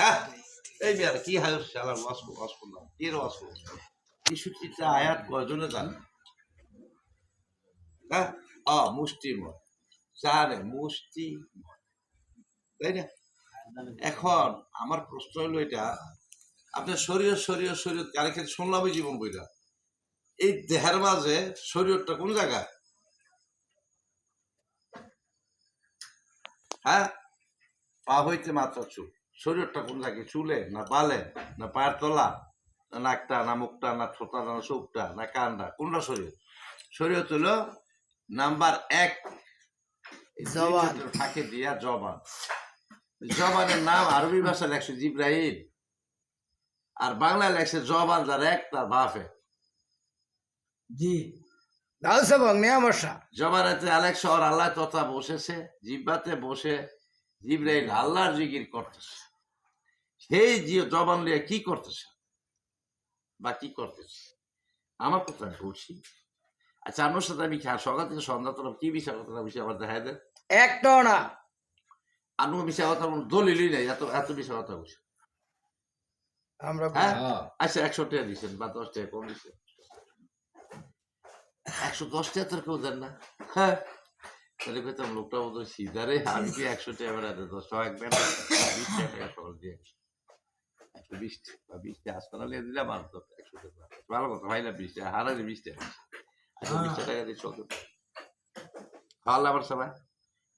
হ্যাঁ এই মেয়ার কি হায় শালার ওয়াজ করলাম কি ওয়াজ করলাম ৬৩টা আয়াত কয়জনে জানে হ্যাঁ মুষ্টিময় জানে মুষ্টিময় তাই না এখন আমার প্রশ্ন হলো এটা আপনার শরীয়ত কারেক্ট শুনলাম ওই জীবন বইটা এই দেহের মাঝে শরীয়তটা কোন জায়গায় হ্যাঁ পা হইতে মাত্রা চুল শরীরটা কোন জায়গায় চুলে না বালে না পায়ের তলা না নাকটা না মুখটা না ছোটা না চোখটা না কানটা কোনটা শরীর হলো নাম্বার ১ থাকে দিয়া জবান জবানের নাম আরবি ভাষা লেখছে জিব্রাইল আর বাংলায় লেখছে জবান যার এক তার বাপে জি জবানেতে আলেক শহর আল্লাহ তথা বসেছে জিব্বাতে বসে জিব্রাইল আল্লাহর জিকির করতেছে সেই জবান নিয়ে কি করতেছে বা কি করতেছে আমার কথা আমি বলছি আচ্ছা আপনার সাথে আমি সকাল থেকে সন্ধ্যা তোলা কি বিষয় কথা বিষয় আবার দেখা দেয় একটাও না আনু বিষয় কথা দলিলই নাই এত এত বিষয় কথা বলছি আমরা হ্যাঁ আচ্ছা ১০০ টাকা দিচ্ছেন বা ১০ টাকা কম দিচ্ছেন ১১০ টাকা তোর কেউ দেন না হ্যাঁ তাহলে পেতাম লোকটা বোধ হয় সিধারে আমি কি ১০০ টাকা বেড়াতে ১০ টাকা এক বেড়া ২০ টাকা সকাল দিয়ে ১২০ বা ২০ টাকা আসপাতাল দিলাম আর তো ১০০ টাকা ভালো কথা ভাই না ২০ টাকা হারালে ২০ টাকা ২০ টাকা দিয়ে চলতে খাওয়ালে আমার সবাই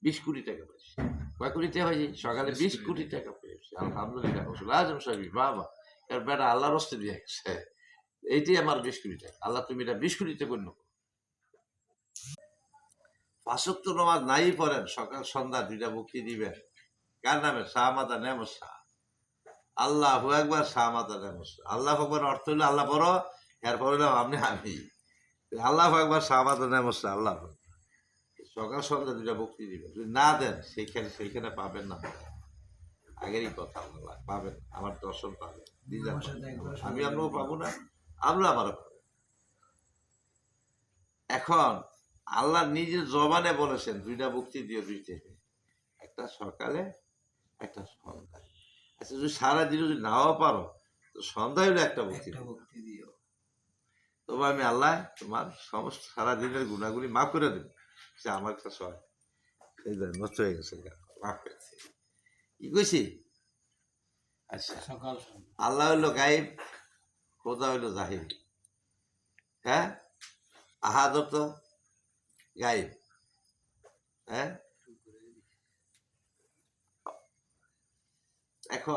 ২০ কোটি টাকা পেয়েছি কয় কোটি টাকা পাইছি সকালে ২০ কোটি টাকা পেয়েছি আলহামদুলিল্লাহ আজম সাহেব বাবা এর বেটা আল্লাহর রস্তে দিয়ে গেছে এইটাই আমার ২০ কোটি টাকা আল্লাহ তুমি এটা ২০ কোটিতে গণ্য করো ৫ ওয়াক্ত নামাজ নাই পড়েন সকাল সন্ধ্যা ২টা মুক্তি দিবেন কার নামে শাহমাদা নেমস শাহ আল্লাহু আকবার শাহমাদা নেমস আল্লাহ আকবার অর্থ হইলো আল্লাহ বড় এরপর হইলাম আমি আল্লাহু আকবার শাহমাদা নেমস আল্লাহ সকাল সন্ধ্যা ২টা মুক্তি দিবেন যদি না দেন সেইখানে পাবেন না আগেরই কথা আল্লাহ পাবেন আমার দর্শন পাবেন আমি আপনারও পাবো না আমরা আমারও পাবো এখন আল্লাহ নিজের জবানে বলেছেন ২টা মুক্তি দিও ২টা একটা সকালে একটা সন্ধ্যায় আচ্ছা যদি সারাদিন যদি নাও পারো তো সন্ধ্যায় হলে একটা মুক্তি দিও তবে আমি আল্লাহ তোমার সমস্ত সারাদিনের গুণাগুলি মাফ করে দেব সে আমার কাছে হয় সেই জন্য নষ্ট হয়ে গেছে মাফ করেছে কি কইছি আচ্ছা আল্লাহ হইলো গায়েব খোদা হইলো জাহির হ্যাঁ আহাদত গায়েব হ্যাঁ এখন